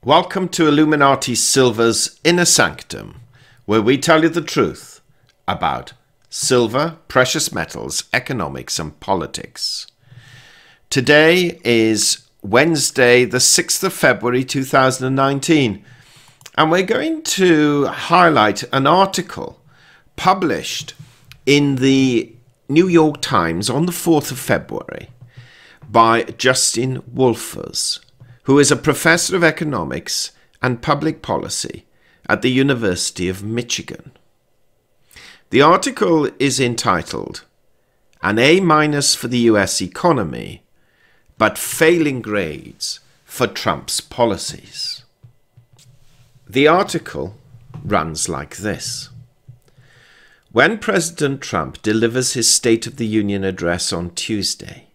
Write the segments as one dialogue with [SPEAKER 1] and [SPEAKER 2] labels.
[SPEAKER 1] Welcome to Illuminati Silver's Inner Sanctum, where we tell you the truth about silver, precious metals, economics and politics. Today is Wednesday, the 6th of February 2019, and we're going to highlight an article published in the New York Times on the 4th of February by Justin Wolfers, who is a professor of economics and public policy at the University of Michigan. The article is entitled, "An A- for the US economy, but failing grades for Trump's policies." The article runs like this. When President Trump delivers his State of the Union address on Tuesday,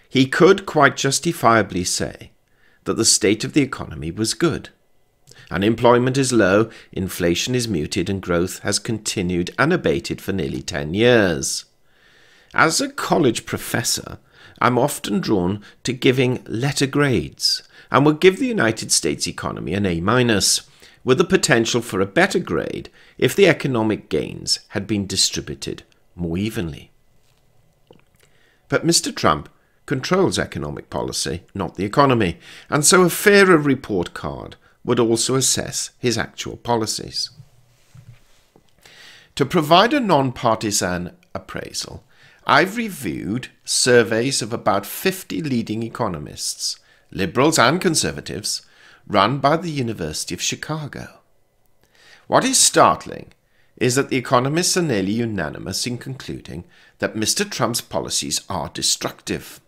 [SPEAKER 1] he could quite justifiably say that the state of the economy was good. Unemployment is low, inflation is muted, and growth has continued unabated for nearly 10 years. As a college professor, I'm often drawn to giving letter grades, and would give the United States economy an A-, with the potential for a better grade if the economic gains had been distributed more evenly. But Mr. Trump controls economic policy, not the economy, and so a fairer report card would also assess his actual policies. To provide a non-partisan appraisal, I've reviewed surveys of about 50 leading economists, liberals and conservatives, run by the University of Chicago. What is startling is that the economists are nearly unanimous in concluding that Mr. Trump's policies are destructive.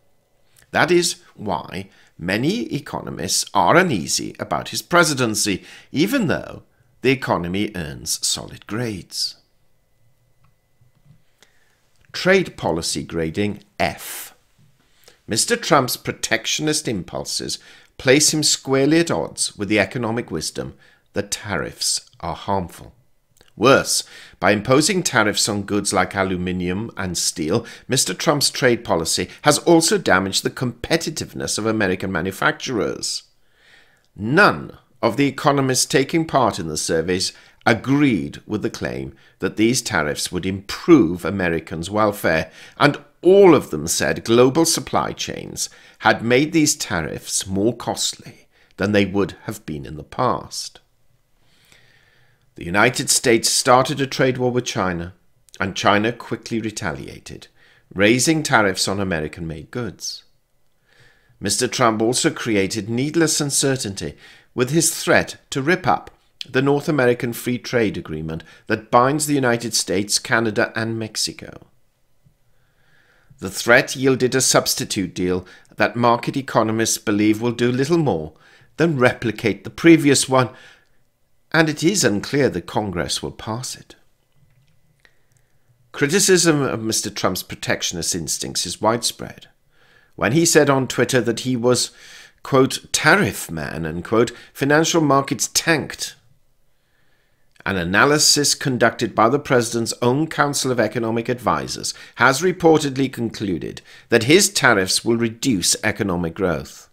[SPEAKER 1] That is why many economists are uneasy about his presidency, even though the economy earns solid grades. Trade policy grading F. Mr. Trump's protectionist impulses place him squarely at odds with the economic wisdom that tariffs are harmful. Worse, by imposing tariffs on goods like aluminium and steel, Mr. Trump's trade policy has also damaged the competitiveness of American manufacturers. None of the economists taking part in the surveys agreed with the claim that these tariffs would improve Americans' welfare, and all of them said global supply chains had made these tariffs more costly than they would have been in the past. The United States started a trade war with China, and China quickly retaliated, raising tariffs on American-made goods. Mr. Trump also created needless uncertainty with his threat to rip up the North American Free Trade Agreement that binds the United States, Canada, and Mexico. The threat yielded a substitute deal that market economists believe will do little more than replicate the previous one, and it is unclear that Congress will pass it. Criticism of Mr. Trump's protectionist instincts is widespread. When he said on Twitter that he was, quote, tariff man, and, quote, financial markets tanked. An analysis conducted by the President's own Council of Economic Advisers has reportedly concluded that his tariffs will reduce economic growth.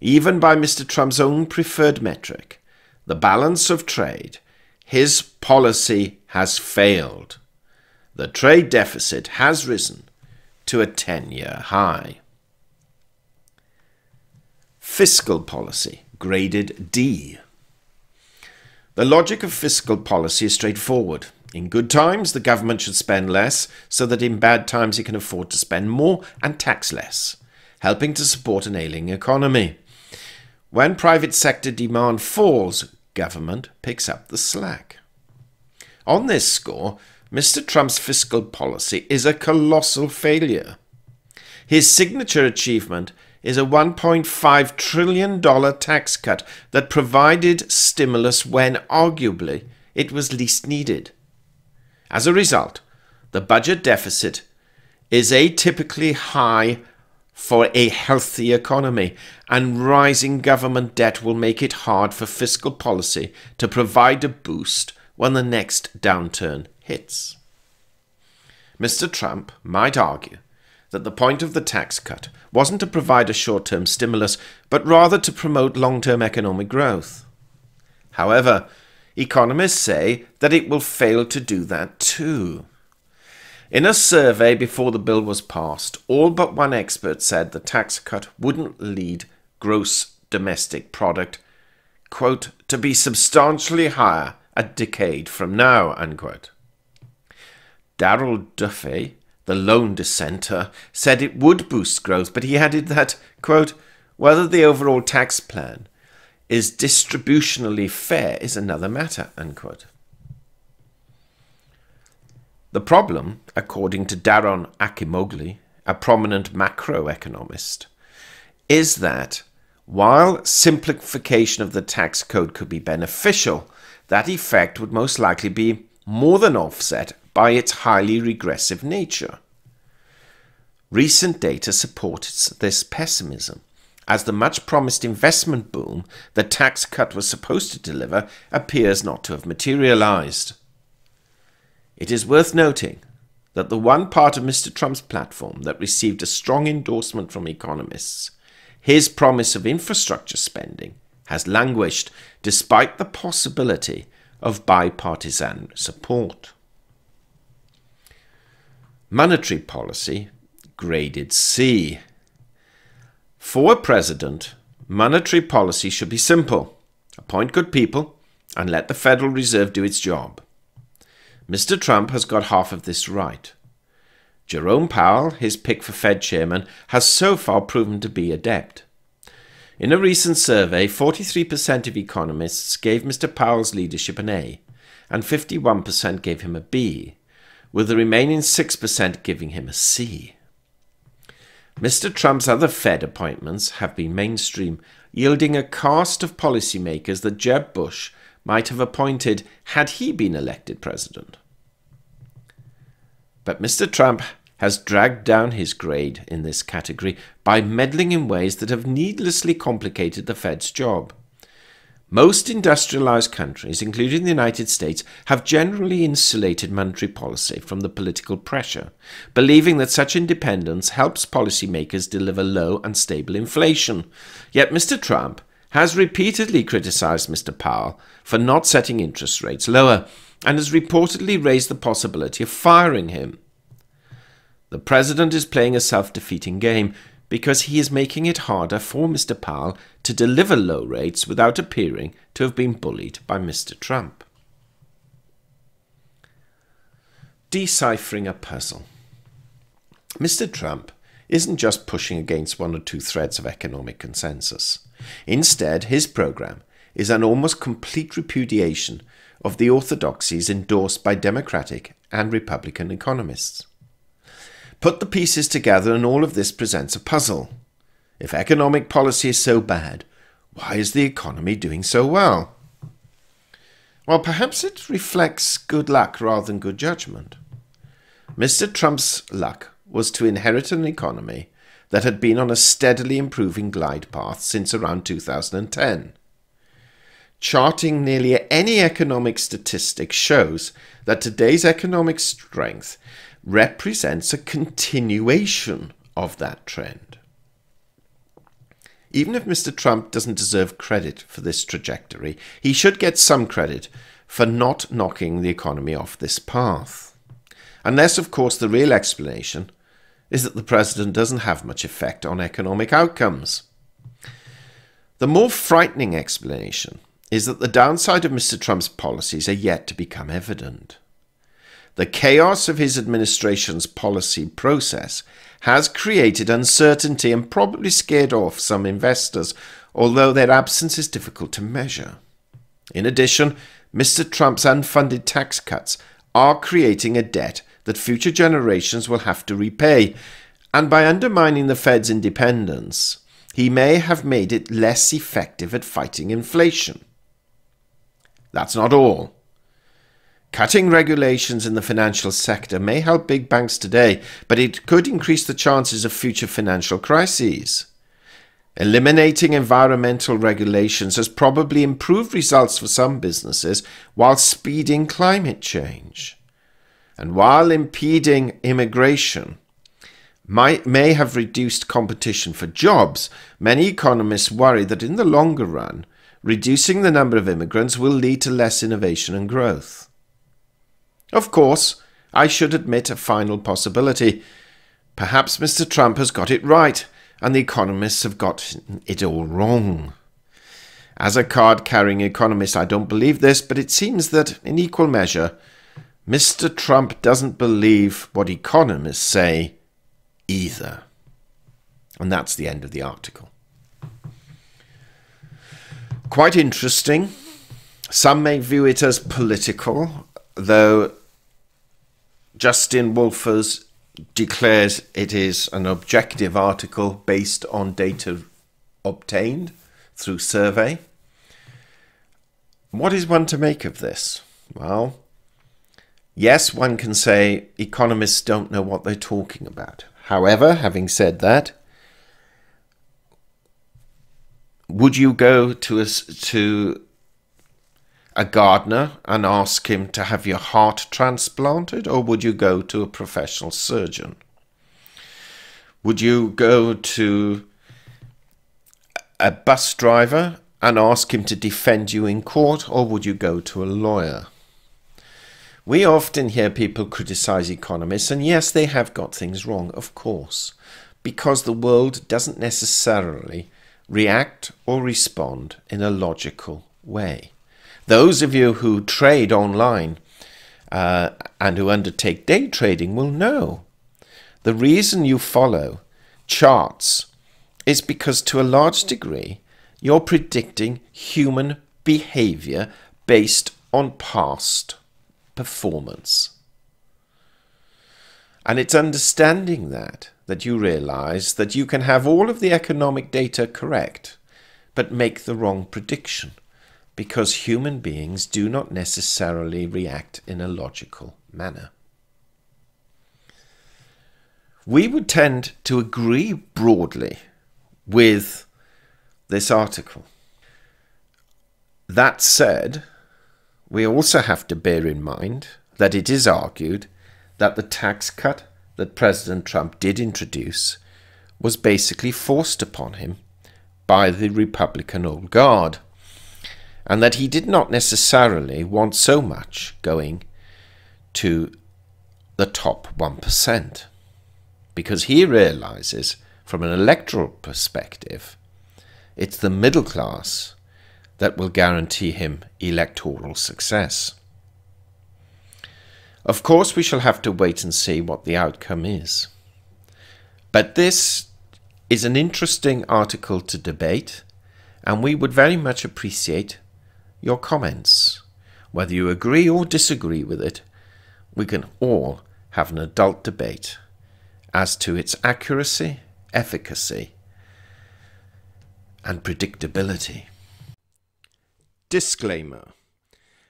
[SPEAKER 1] Even by Mr. Trump's own preferred metric, the balance of trade, his policy has failed. The trade deficit has risen to a 10-year high. Fiscal policy, graded D. The logic of fiscal policy is straightforward. In good times, the government should spend less so that in bad times it can afford to spend more and tax less, helping to support an ailing economy. When private sector demand falls, government picks up the slack. On this score, Mr. Trump's fiscal policy is a colossal failure. His signature achievement is a $1.5 trillion tax cut that provided stimulus when, arguably, it was least needed. As a result, the budget deficit is atypically high for a healthy economy, and rising government debt will make it hard for fiscal policy to provide a boost when the next downturn hits. Mr. Trump might argue that the point of the tax cut wasn't to provide a short-term stimulus, but rather to promote long-term economic growth. However, economists say that it will fail to do that too. In a survey before the bill was passed, all but one expert said the tax cut wouldn't lead gross domestic product, quote, to be substantially higher a decade from now, unquote. Darrell Duffy, the lone dissenter, said it would boost growth, but he added that, quote, whether the overall tax plan is distributionally fair is another matter, unquote. The problem, according to Daron Akimoglu, a prominent macroeconomist, is that while simplification of the tax code could be beneficial, that effect would most likely be more than offset by its highly regressive nature. Recent data supports this pessimism, as the much-promised investment boom the tax cut was supposed to deliver appears not to have materialized. It is worth noting that the one part of Mr. Trump's platform that received a strong endorsement from economists, his promise of infrastructure spending, has languished despite the possibility of bipartisan support. Monetary policy graded C. For a president, monetary policy should be simple. Appoint good people and let the Federal Reserve do its job. Mr. Trump has got half of this right. Jerome Powell, his pick for Fed chairman, has so far proven to be adept. In a recent survey, 43% of economists gave Mr. Powell's leadership an A, and 51% gave him a B, with the remaining 6% giving him a C. Mr. Trump's other Fed appointments have been mainstream, yielding a cast of policymakers that Jeb Bush might have appointed had he been elected president. But Mr. Trump has dragged down his grade in this category by meddling in ways that have needlessly complicated the Fed's job. Most industrialized countries, including the United States, have generally insulated monetary policy from the political pressure, believing that such independence helps policymakers deliver low and stable inflation. Yet Mr. Trump has repeatedly criticized Mr. Powell for not setting interest rates lower, and has reportedly raised the possibility of firing him. The president is playing a self-defeating game because he is making it harder for Mr. Powell to deliver low rates without appearing to have been bullied by Mr. Trump. Deciphering a puzzle. Mr. Trump isn't just pushing against one or two threads of economic consensus. Instead, his program is an almost complete repudiation of the orthodoxies endorsed by Democratic and Republican economists. Put the pieces together and all of this presents a puzzle. If economic policy is so bad, why is the economy doing so well? Well, perhaps it reflects good luck rather than good judgment. Mr. Trump's luck was to inherit an economy that had been on a steadily improving glide path since around 2010. Charting nearly any economic statistic shows that today's economic strength represents a continuation of that trend. Even if Mr. Trump doesn't deserve credit for this trajectory, he should get some credit for not knocking the economy off this path. Unless, of course, the real explanation is that the president doesn't have much effect on economic outcomes. The more frightening explanation is that the downside of Mr. Trump's policies are yet to become evident. The chaos of his administration's policy process has created uncertainty and probably scared off some investors, although their absence is difficult to measure. In addition, Mr. Trump's unfunded tax cuts are creating a debt that future generations will have to repay, and by undermining the Fed's independence, he may have made it less effective at fighting inflation. That's not all. Cutting regulations in the financial sector may help big banks today, but it could increase the chances of future financial crises. Eliminating environmental regulations has probably improved results for some businesses while speeding climate change. And while impeding immigration, may have reduced competition for jobs, many economists worry that in the longer run, reducing the number of immigrants will lead to less innovation and growth. Of course, I should admit a final possibility. Perhaps Mr. Trump has got it right, and the economists have got it all wrong. As a card-carrying economist, I don't believe this, but it seems that, in equal measure, Mr. Trump doesn't believe what economists say either. And that's the end of the article. Quite interesting. Some may view it as political, though Justin Wolfers declares it is an objective article based on data obtained through survey. What is one to make of this? Well, yes, one can say economists don't know what they're talking about. However, having said that, would you go to a gardener and ask him to have your heart transplanted, or would you go to a professional surgeon? Would you go to a bus driver and ask him to defend you in court, or would you go to a lawyer? We often hear people criticize economists, and yes, they have got things wrong, of course, because the world doesn't necessarily react or respond in a logical way. Those of you who trade online and who undertake day trading will know the reason you follow charts is because to a large degree you're predicting human behavior based on past performance. And it's understanding that you realize that you can have all of the economic data correct, but make the wrong prediction, because human beings do not necessarily react in a logical manner. We would tend to agree broadly with this article. That said, we also have to bear in mind that it is argued that the tax cut that President Trump did introduce was basically forced upon him by the Republican old guard, and that he did not necessarily want so much going to the top 1%, because he realizes from an electoral perspective it's the middle class that will guarantee him electoral success. Of course, we shall have to wait and see what the outcome is. But this is an interesting article to debate, and we would very much appreciate your comments. Whether you agree or disagree with it, we can all have an adult debate as to its accuracy, efficacy, and predictability. Disclaimer.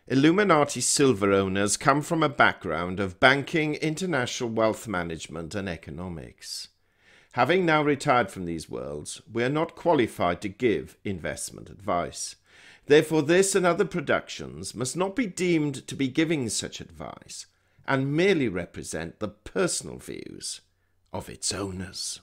[SPEAKER 1] Illuminati silver owners come from a background of banking, international wealth management, and economics. Having now retired from these worlds, we are not qualified to give investment advice. Therefore, this and other productions must not be deemed to be giving such advice, and merely represent the personal views of its owners.